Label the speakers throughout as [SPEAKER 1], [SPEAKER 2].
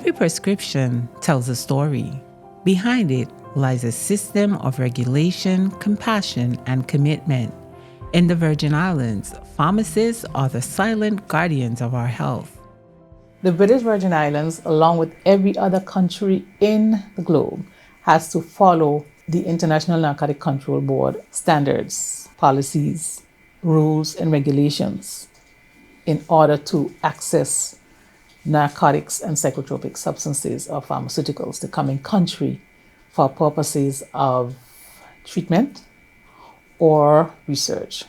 [SPEAKER 1] Every prescription tells a story. Behind it lies a system of regulation, compassion, and commitment. In the Virgin Islands, pharmacists are the silent guardians of our health.
[SPEAKER 2] The British Virgin Islands, along with every other country in the globe, has to follow the International Narcotic Control Board standards, policies, rules, and regulations in order to access narcotics and psychotropic substances or pharmaceuticals to come in country for purposes of treatment or research.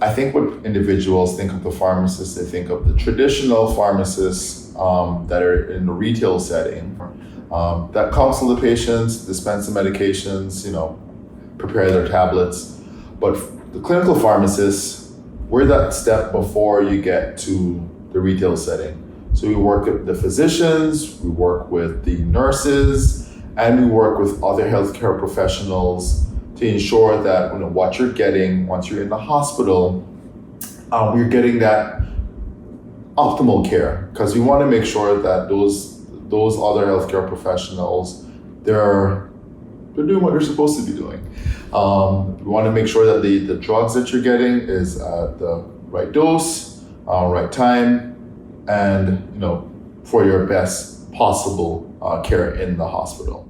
[SPEAKER 3] I think when individuals think of the pharmacists, they think of the traditional pharmacists that are in the retail setting that counsel the patients, dispense the medications, prepare their tablets. But the clinical pharmacists, we're that step before you get to the retail setting. So we work with the physicians, we work with the nurses, and we work with other healthcare professionals to ensure that what you're getting once you're in the hospital, you're getting that optimal care, because we want to make sure that those other healthcare professionals, they're doing what they're supposed to be doing. We want to make sure that the drugs that you're getting is at the right dose, right time, and for your best possible care in the hospital.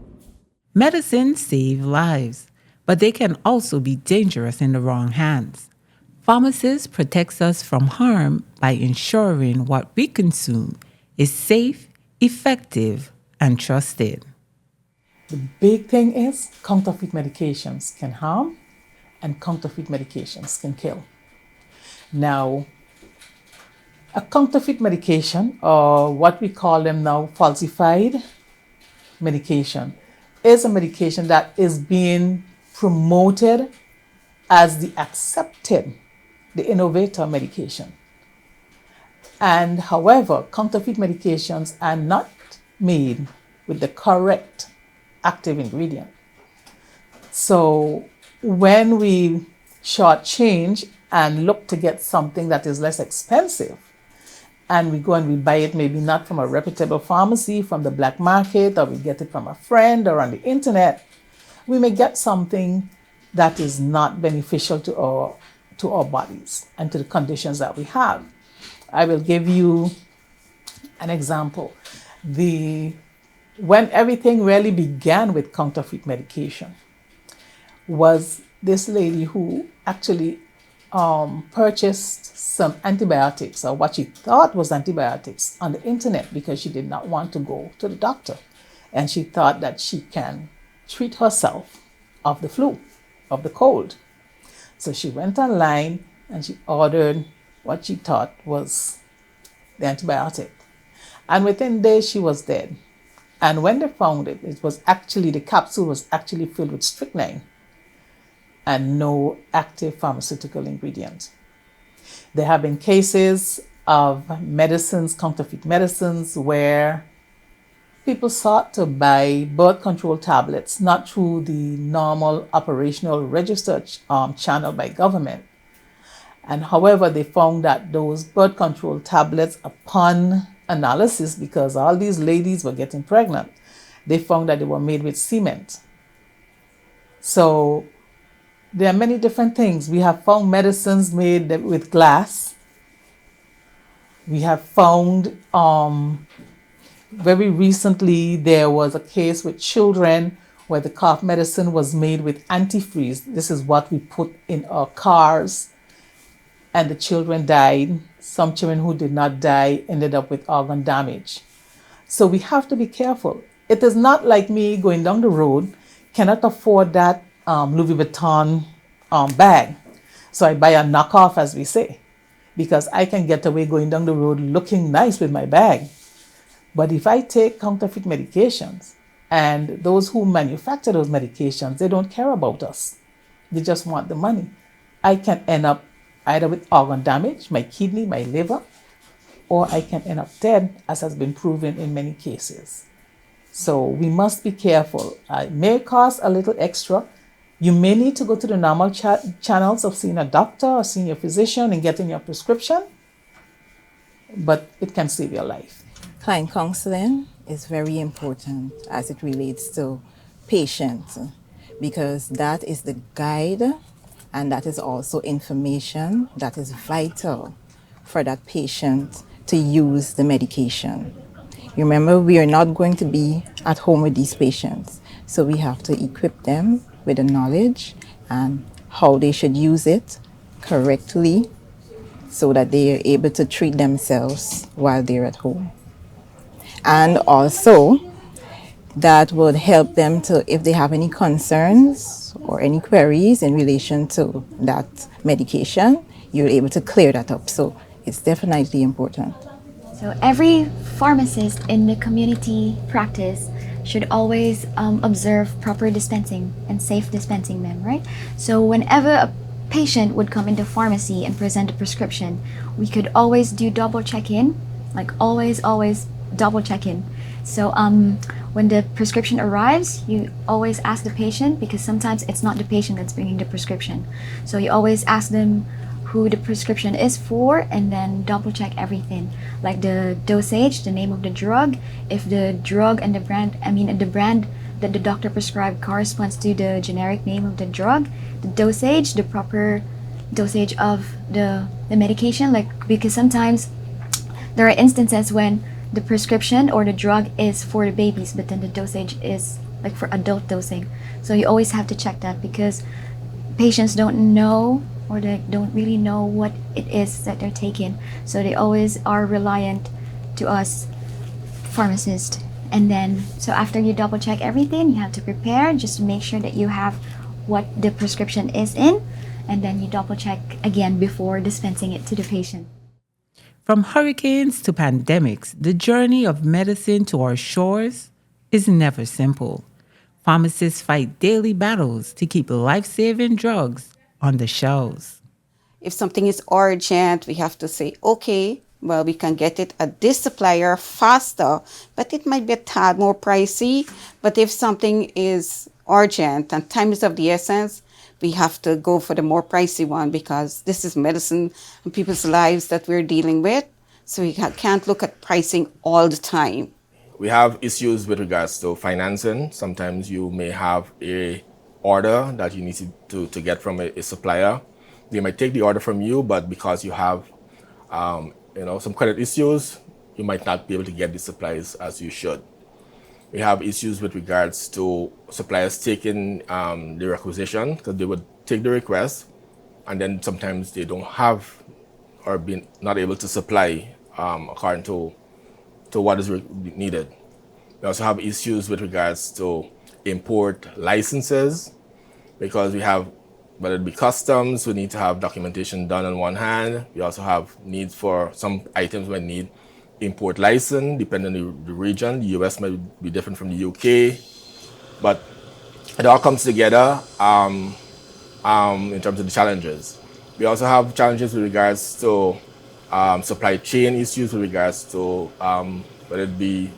[SPEAKER 1] Medicines save lives, but they can also be dangerous in the wrong hands. Pharmacists protect us from harm by ensuring what we consume is safe, effective, and trusted.
[SPEAKER 2] The big thing is counterfeit medications can harm and counterfeit medications can kill. Now, a counterfeit medication, or what we call them now falsified medication, is a medication that is being promoted as the accepted, the innovator medication. And however, counterfeit medications are not made with the correct active ingredient. So when we shortchange and look to get something that is less expensive, and we go and we buy it maybe not from a reputable pharmacy, from the black market, or we get it from a friend or on the internet, we may get something that is not beneficial to our bodies and to the conditions that we have. I will give you an example. When everything really began with counterfeit medication was this lady who actually purchased some antibiotics, or what she thought was antibiotics, on the internet because she did not want to go to the doctor. And she thought that she can treat herself of the flu, of the cold. So she went online and she ordered what she thought was the antibiotic. And within days she was dead. And when they found it, the capsule was actually filled with strychnine and no active pharmaceutical ingredient. There have been cases of counterfeit medicines, where people sought to buy birth control tablets, not through the normal operational registered channel by government. And however, they found that those birth control tablets, upon analysis, because all these ladies were getting pregnant, they found that they were made with cement. So there are many different things. We have found medicines made with glass. We have found, very recently, there was a case with children where the cough medicine was made with antifreeze. This is what we put in our cars. And the children died. Some children who did not die ended up with organ damage. So we have to be careful. It is not like me going down the road, cannot afford that Louis Vuitton bag. So I buy a knockoff, as we say, because I can get away going down the road looking nice with my bag. But if I take counterfeit medications, and those who manufacture those medications, they don't care about us. They just want the money. I can end up either with organ damage, my kidney, my liver, or I can end up dead, as has been proven in many cases. So we must be careful. It may cost a little extra. You may need to go to the normal channels of seeing a doctor or seeing your physician and getting your prescription, but it can save your life.
[SPEAKER 4] Client counseling is very important as it relates to patients, because that is the guide and that is also information that is vital for that patient to use the medication. Remember, we are not going to be at home with these patients, so we have to equip them with the knowledge and how they should use it correctly so that they are able to treat themselves while they're at home. And also, that would help them to, if they have any concerns or any queries in relation to that medication, you're able to clear that up. So it's definitely important.
[SPEAKER 5] So every pharmacist in the community practice should always observe proper dispensing and safe dispensing them, right? So whenever a patient would come into pharmacy and present a prescription, we could always do double check-in, like always double check-in. So when the prescription arrives, you always ask the patient, because sometimes it's not the patient that's bringing the prescription. So you always ask them who the prescription is for, and then double check everything, like the dosage, the name of the drug, if the drug and the brand, the brand that the doctor prescribed corresponds to the generic name of the drug, the dosage, the proper dosage of the medication, like, because sometimes there are instances when the prescription or the drug is for the babies, but then the dosage is like for adult dosing. So you always have to check that, because patients don't know, or they don't really know what it is that they're taking. So they always are reliant to us pharmacists. And then, so after you double check everything, you have to prepare just to make sure that you have what the prescription is in. And then you double check again before dispensing it to the patient.
[SPEAKER 1] From hurricanes to pandemics, the journey of medicine to our shores is never simple. Pharmacists fight daily battles to keep life saving drugs on the shelves.
[SPEAKER 6] If something is urgent, we have to say, okay, well, we can get it at this supplier faster, but it might be a tad more pricey. But if something is urgent and time is of the essence, we have to go for the more pricey one, because this is medicine and people's lives that we're dealing with. So we can't look at pricing all the time.
[SPEAKER 7] We have issues with regards to financing. Sometimes you may have a order that you need to get from a supplier. They might take the order from you, but because you have some credit issues, you might not be able to get the supplies as you should. We have issues with regards to suppliers taking the requisition, because they would take the request and then sometimes they don't have or be not able to supply according to what is needed. We also have issues with regards to import licenses, because we have, whether it be customs, we need to have documentation done on one hand. We also have needs for some items we need import license, depending on the region. The US might be different from the UK, but it all comes together in terms of the challenges. We also have challenges with regards to supply chain issues, with regards to whether it be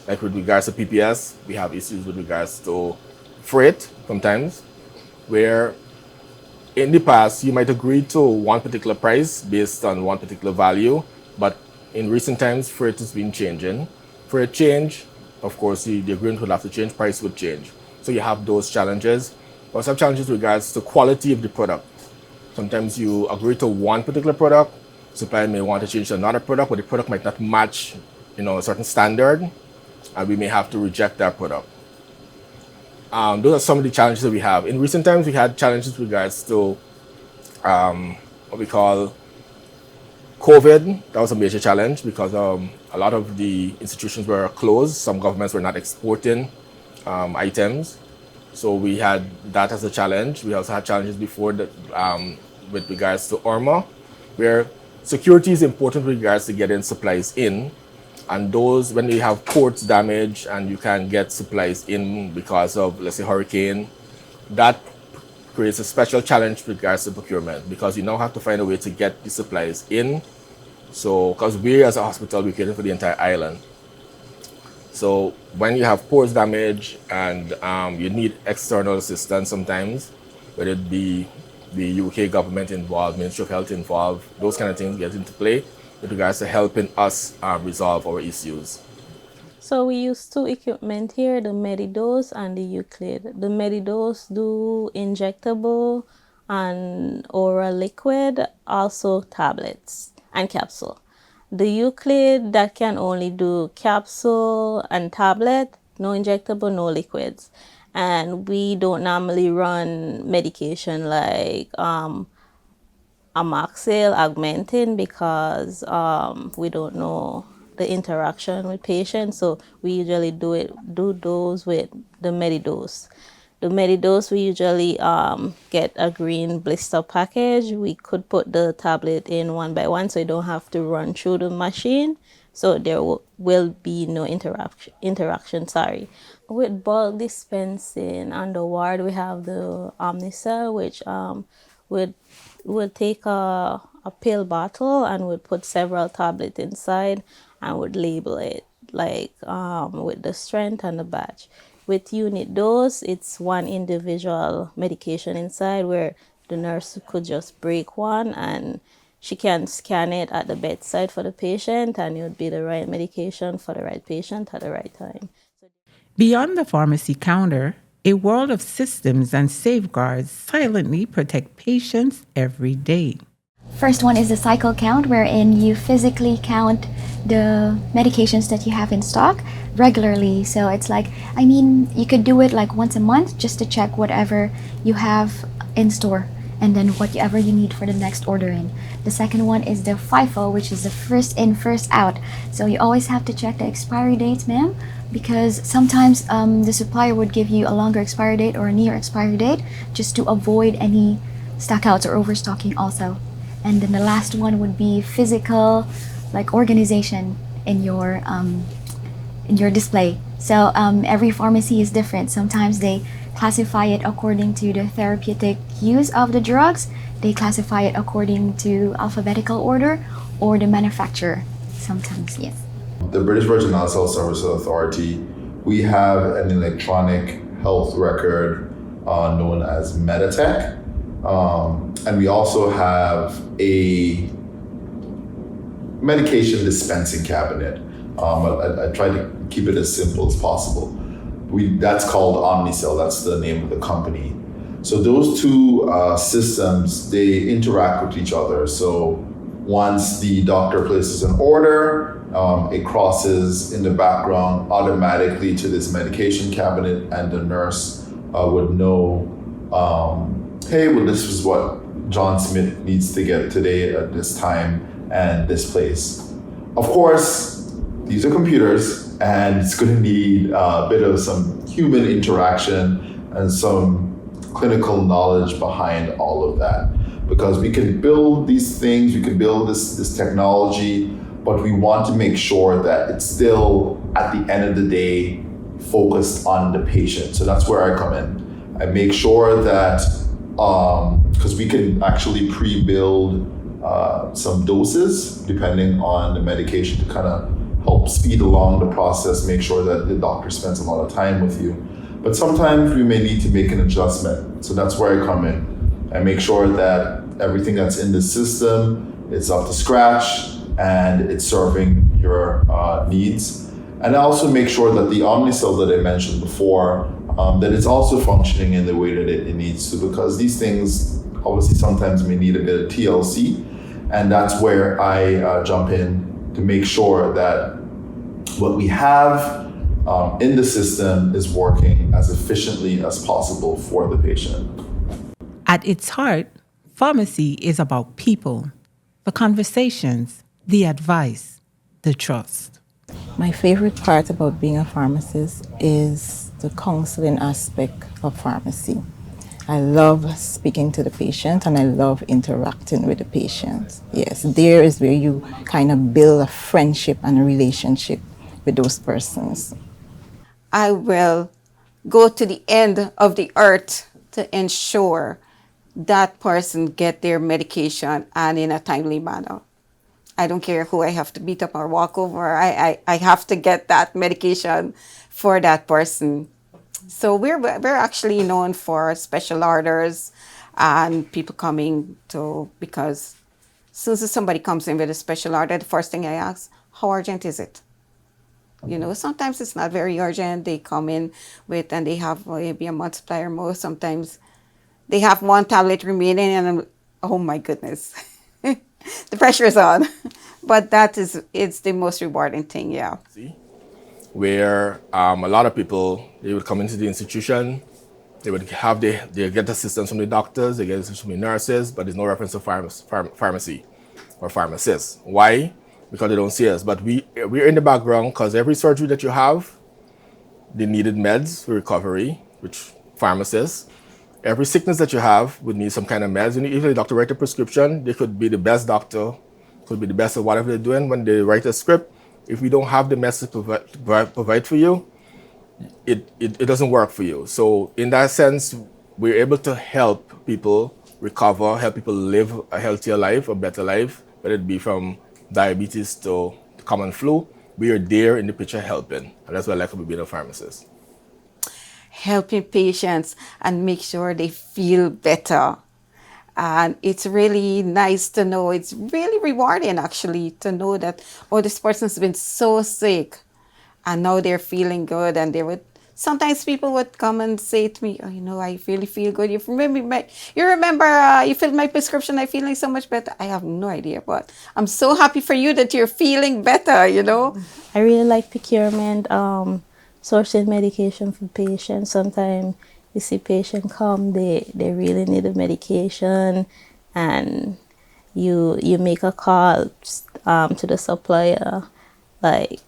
[SPEAKER 7] like with regards to PPS, we have issues with regards to freight sometimes, where in the past you might agree to one particular price based on one particular value, but in recent times freight has been changing. Freight change, of course, the agreement will have to change, price would change. So you have those challenges. We also have challenges with regards to quality of the product. Sometimes you agree to one particular product, supplier may want to change to another product, but the product might not match a certain standard, and we may have to reject that product. Those are some of the challenges that we have. In recent times, we had challenges with regards to what we call COVID. That was a major challenge, because a lot of the institutions were closed. Some governments were not exporting items. So we had that as a challenge. We also had challenges before that with regards to armor, where security is important with regards to getting supplies in. And those, when you have ports damaged and you can't get supplies in because of, let's say, hurricane, that creates a special challenge with regards to procurement, because you now have to find a way to get the supplies in. So, because we as a hospital, we're catering for the entire island. So when you have ports damage and you need external assistance sometimes, whether it be the UK government involved, Ministry of Health involved, those kind of things get into play with regards to helping us resolve our issues.
[SPEAKER 8] So we use two equipment here, the Medidose and the Euclid. The Medidose do injectable and oral liquid, also tablets and capsule. The Euclid that can only do capsule and tablet, no injectable, no liquids. And we don't normally run medication like amoxil, augmentin, because we don't know the interaction with patients. So we usually do those with the Medidose. The Medidose, we usually get a green blister package. We could put the tablet in one by one, so you don't have to run through the machine. So there will be no interaction. Sorry. With bulk dispensing on the ward, we have the Omnicell, which would would take a pill bottle and would put several tablets inside and would label it like with the strength and the batch. With unit dose, it's one individual medication inside where the nurse could just break one and she can scan it at the bedside for the patient and it would be the right medication for the right patient at the right time.
[SPEAKER 1] Beyond the pharmacy counter, a world of systems and safeguards silently protect patients every day.
[SPEAKER 5] First one is the cycle count, wherein you physically count the medications that you have in stock regularly. So it's like, I mean, you could do it like once a month just to check whatever you have in store and then whatever you need for the next ordering. The second one is the FIFO, which is the first in, first out. So you always have to check the expiry dates, ma'am, because sometimes the supplier would give you a longer expiry date or a near expiry date just to avoid any stockouts or overstocking also. And then the last one would be physical, like organization in your display. So every pharmacy is different. Sometimes they classify it according to the therapeutic use of the drugs. They classify it according to alphabetical order or the manufacturer. Sometimes, yes.
[SPEAKER 3] The British Virgin Islands Health Services Authority, we have an electronic health record known as Meditech. And we also have a medication dispensing cabinet. I try to keep it as simple as possible. That's called Omnicell, that's the name of the company. So those two systems, they interact with each other. So once the doctor places an order, it crosses in the background automatically to this medication cabinet and the nurse would know, hey, well, this is what John Smith needs to get today at this time and this place. Of course, these are computers and it's going to need a bit of some human interaction and some clinical knowledge behind all of that. Because we can build these things, we can build this technology, but we want to make sure that it's still, at the end of the day, focused on the patient. So that's where I come in. I make sure that, because we can actually pre-build some doses depending on the medication to kind of help speed along the process, make sure that the doctor spends a lot of time with you. But sometimes we may need to make an adjustment. So that's where I come in. I make sure that everything that's in the system is up to scratch and it's serving your needs. And I also make sure that the Omnicell that I mentioned before, that it's also functioning in the way that it needs to, because these things obviously sometimes may need a bit of TLC. And that's where I jump in to make sure that what we have in the system is working as efficiently as possible for the patient.
[SPEAKER 1] At its heart, pharmacy is about people, the conversations, the advice, the trust.
[SPEAKER 4] My favorite part about being a pharmacist is the counseling aspect of pharmacy. I love speaking to the patient and I love interacting with the patient. Yes, there is where you kind of build a friendship and a relationship with those persons.
[SPEAKER 6] I will go to the end of the earth to ensure that person get their medication and in a timely manner. I don't care who I have to beat up or walk over. I have to get that medication for that person. So we're actually known for special orders and people coming to, because as soon as somebody comes in with a special order, the first thing I ask, how urgent is it? You know, sometimes it's not very urgent. They come in with, and they have maybe a multiplier more. Sometimes they have one tablet remaining, and oh my goodness, the pressure is on. But it's the most rewarding thing, yeah.
[SPEAKER 7] See, where a lot of people, they would come into the institution, they would have they get assistance from the doctors, they get assistance from the nurses, but there's no reference to pharmacy or pharmacists. Why? Because they don't see us. But we're in the background because every surgery that you have, they needed meds for recovery, which pharmacists. Every sickness that you have would need some kind of meds. And if the doctor write a prescription, they could be the best doctor, could be the best at whatever they're doing. When they write a script, if we don't have the meds to provide for you, it doesn't work for you. So in that sense, we're able to help people recover, help people live a healthier life, a better life, whether it be from diabetes to common flu. We are there in the picture helping. And that's what I like about being a pharmacist.
[SPEAKER 6] Helping patients and make sure they feel better. And it's really nice to know, it's really rewarding actually to know that, oh, this person's been so sick and now they're feeling good. And sometimes people would come and say to me, oh, you know, I really feel good. You remember, you filled my prescription, I'm feeling so much better. I have no idea, but I'm so happy for you that you're feeling better, you know.
[SPEAKER 8] I really like procurement, sourcing medication for patients. Sometimes you see patient come, they really need a medication, and you make a call to the supplier. Like,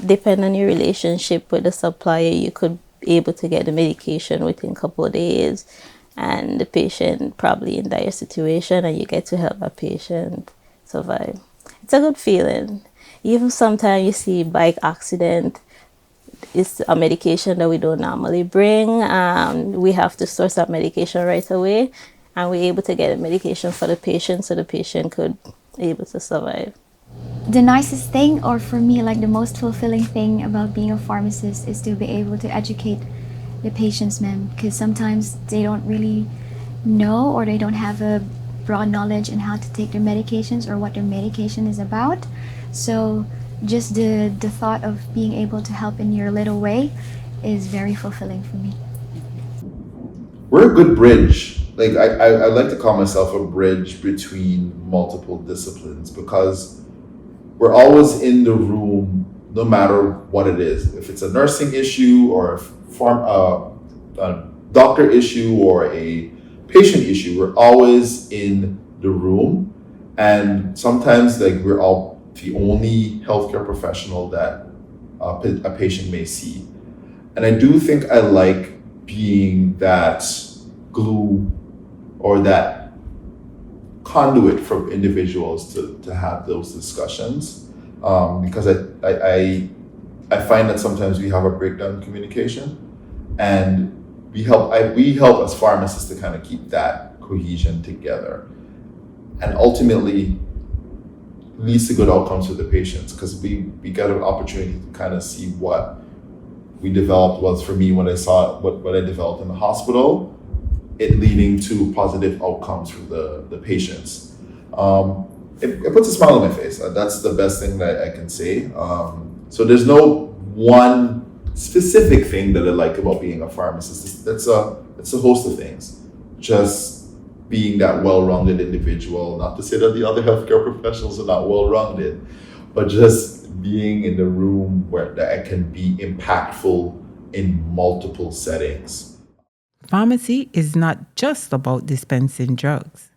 [SPEAKER 8] depending on your relationship with the supplier, you could be able to get the medication within a couple of days, and the patient probably in dire situation, and you get to help a patient survive. It's a good feeling. Even sometimes you see bike accident, it's a medication that we don't normally bring. We have to source that medication right away, and we're able to get a medication for the patient so the patient could be able to survive.
[SPEAKER 5] The nicest thing, or for me, like the most fulfilling thing about being a pharmacist is to be able to educate the patients, ma'am, because sometimes they don't really know or they don't have a broad knowledge in how to take their medications or what their medication is about. So just the thought of being able to help in your little way is very fulfilling for me.
[SPEAKER 3] We're a good bridge. Like I like to call myself a bridge between multiple disciplines because we're always in the room no matter what it is. If it's a nursing issue or a doctor issue or a patient issue, we're always in the room. And sometimes like we're all the only healthcare professional that a patient may see. And I do think I like being that glue or that conduit for individuals to have those discussions, because I find that sometimes we have a breakdown in communication, and we help as pharmacists to kind of keep that cohesion together, and ultimately leads to good outcomes for the patients because we get an opportunity to kind of see what we developed. Was for me when I saw what I developed in the hospital, it leading to positive outcomes for the patients. It puts a smile on my face. That's the best thing that I can say. So there's no one specific thing that I like about being a pharmacist. It's a host of things. Just being that well-rounded individual, not to say that the other healthcare professionals are not well-rounded, but just being in the room where that I can be impactful in multiple settings.
[SPEAKER 1] Pharmacy is not just about dispensing drugs.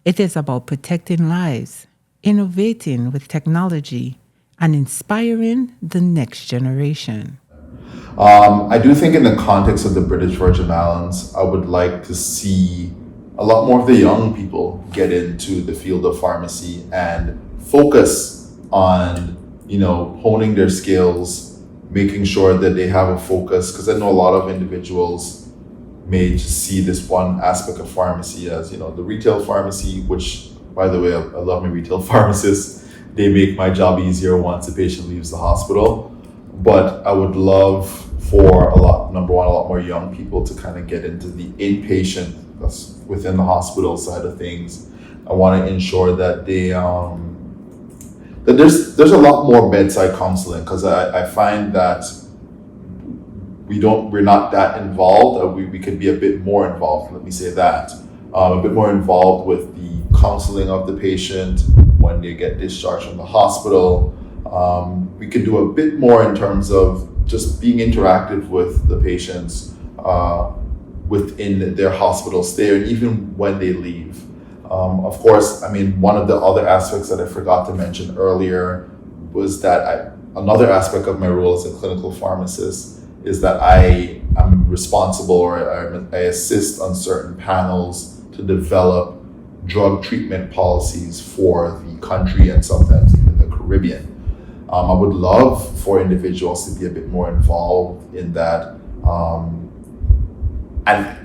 [SPEAKER 1] It is about protecting lives, innovating with technology, and inspiring the next generation.
[SPEAKER 3] I do think in the context of the British Virgin Islands, I would like to see a lot more of the young people get into the field of pharmacy and focus on, honing their skills, making sure that they have a focus. Because I know a lot of individuals may just see this one aspect of pharmacy as, the retail pharmacy, which, by the way, I love my retail pharmacists. They make my job easier once the patient leaves the hospital. But I would love for number one, a lot more young people to kind of get into the inpatient, that's within the hospital side of things. I want to ensure that there's a lot more bedside counseling, because I find that we're not that involved. We could be a bit more involved, let me say that. A bit more involved with the counseling of the patient when they get discharged from the hospital. We could do a bit more in terms of just being interactive with the patients within their hospital stay, and even when they leave. Of course, I mean, one of the other aspects that I forgot to mention earlier was that another aspect of my role as a clinical pharmacist is that I am responsible, or I assist on certain panels to develop drug treatment policies for the country and sometimes even the Caribbean. I would love for individuals to be a bit more involved in that, and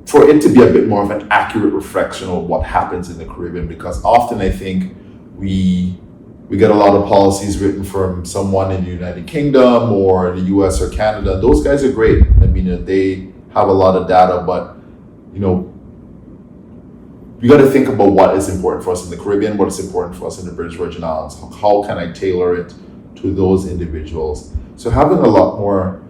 [SPEAKER 3] for it to be a bit more of an accurate reflection of what happens in the Caribbean, because often I think we get a lot of policies written from someone in the United Kingdom or the US or Canada. Those guys are great. I mean, they have a lot of data, but we got to think about what is important for us in the Caribbean, what is important for us in the British Virgin Islands. How can I tailor it to those individuals? So having a lot more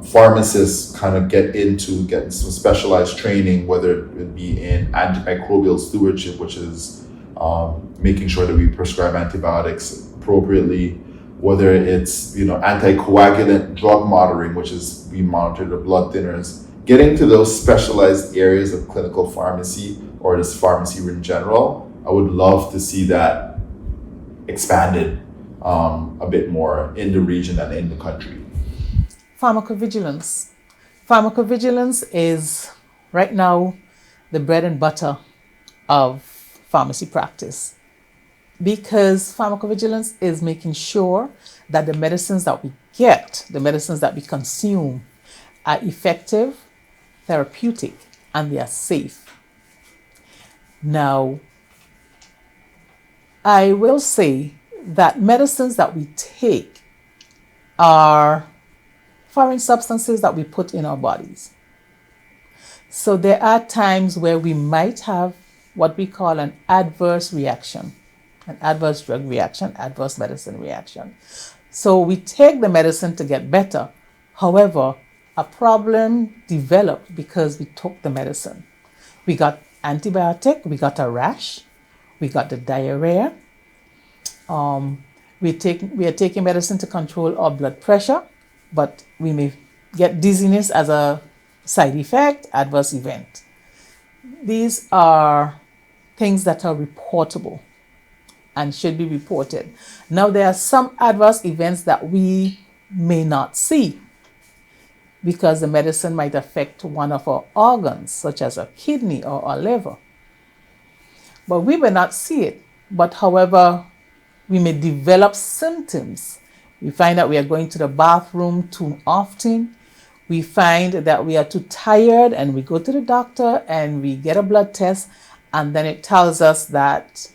[SPEAKER 3] pharmacists kind of getting some specialized training, whether it be in antimicrobial stewardship, which is making sure that we prescribe antibiotics appropriately, whether it's anticoagulant drug monitoring, which is we monitor the blood thinners, getting to those specialized areas of clinical pharmacy or just pharmacy in general. I would love to see that expanded a bit more in the region and in the country.
[SPEAKER 2] Pharmacovigilance. Pharmacovigilance is right now the bread and butter of pharmacy practice, because pharmacovigilance is making sure that the medicines that we get, the medicines that we consume, are effective, therapeutic, and they are safe. Now, I will say that medicines that we take are foreign substances that we put in our bodies. So there are times where we might have what we call an adverse reaction, an adverse drug reaction, adverse medicine reaction. So we take the medicine to get better. However, a problem developed because we took the medicine. We got antibiotic, we got a rash, we got the diarrhea. We are taking medicine to control our blood pressure, but we may get dizziness as a side effect, adverse event. These are things that are reportable and should be reported. Now, there are some adverse events that we may not see because the medicine might affect one of our organs, such as a kidney or our liver. But we may not see it. But however, we may develop symptoms. We find that we are going to the bathroom too often. We find that we are too tired and we go to the doctor and we get a blood test, and then it tells us that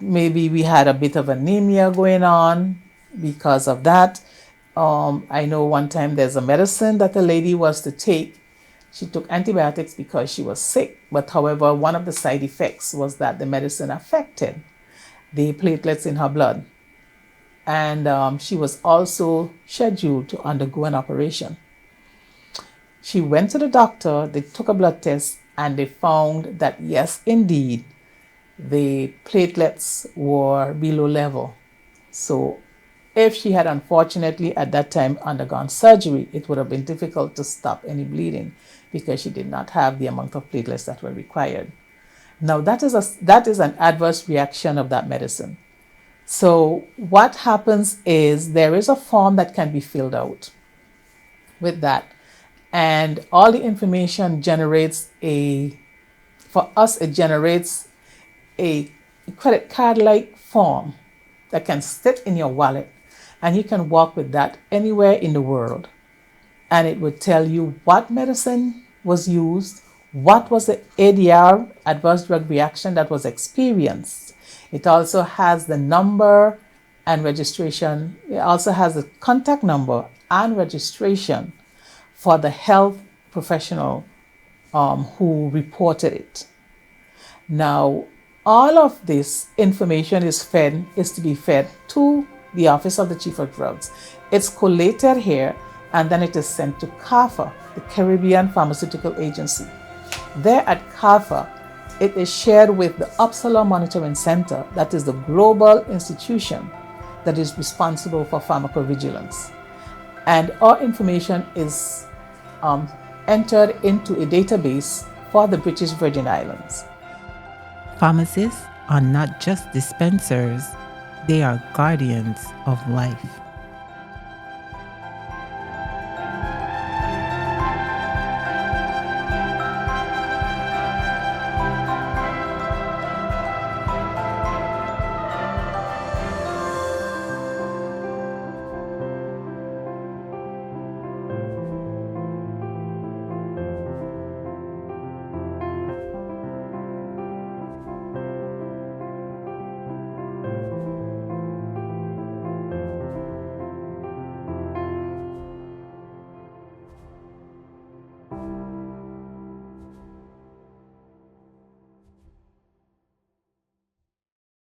[SPEAKER 2] maybe we had a bit of anemia going on because of that. I know one time there's a medicine that the lady was to take. She took antibiotics because she was sick, but however, one of the side effects was that the medicine affected the platelets in her blood. And she was also scheduled to undergo an operation. She went to the doctor, they took a blood test, and they found that yes, indeed, the platelets were below level. So if she had unfortunately at that time undergone surgery, it would have been difficult to stop any bleeding because she did not have the amount of platelets that were required. Now that is an adverse reaction of that medicine. So what happens is there is a form that can be filled out with that. And all the information generates it generates a credit card-like form that can sit in your wallet, and you can walk with that anywhere in the world. And it would tell you what medicine was used, what was the ADR, adverse drug reaction, that was experienced. It also has the number and registration. It also has the contact number and registration for the health professional who reported it. Now, all of this information is to be fed to the Office of the Chief of Drugs. It's collated here and then it is sent to CARPHA, the Caribbean Pharmaceutical Agency. There at CARPHA, it is shared with the Uppsala Monitoring Center, that is the global institution that is responsible for pharmacovigilance. And our information is entered into a database for the British Virgin Islands.
[SPEAKER 1] Pharmacists are not just dispensers, they are guardians of life.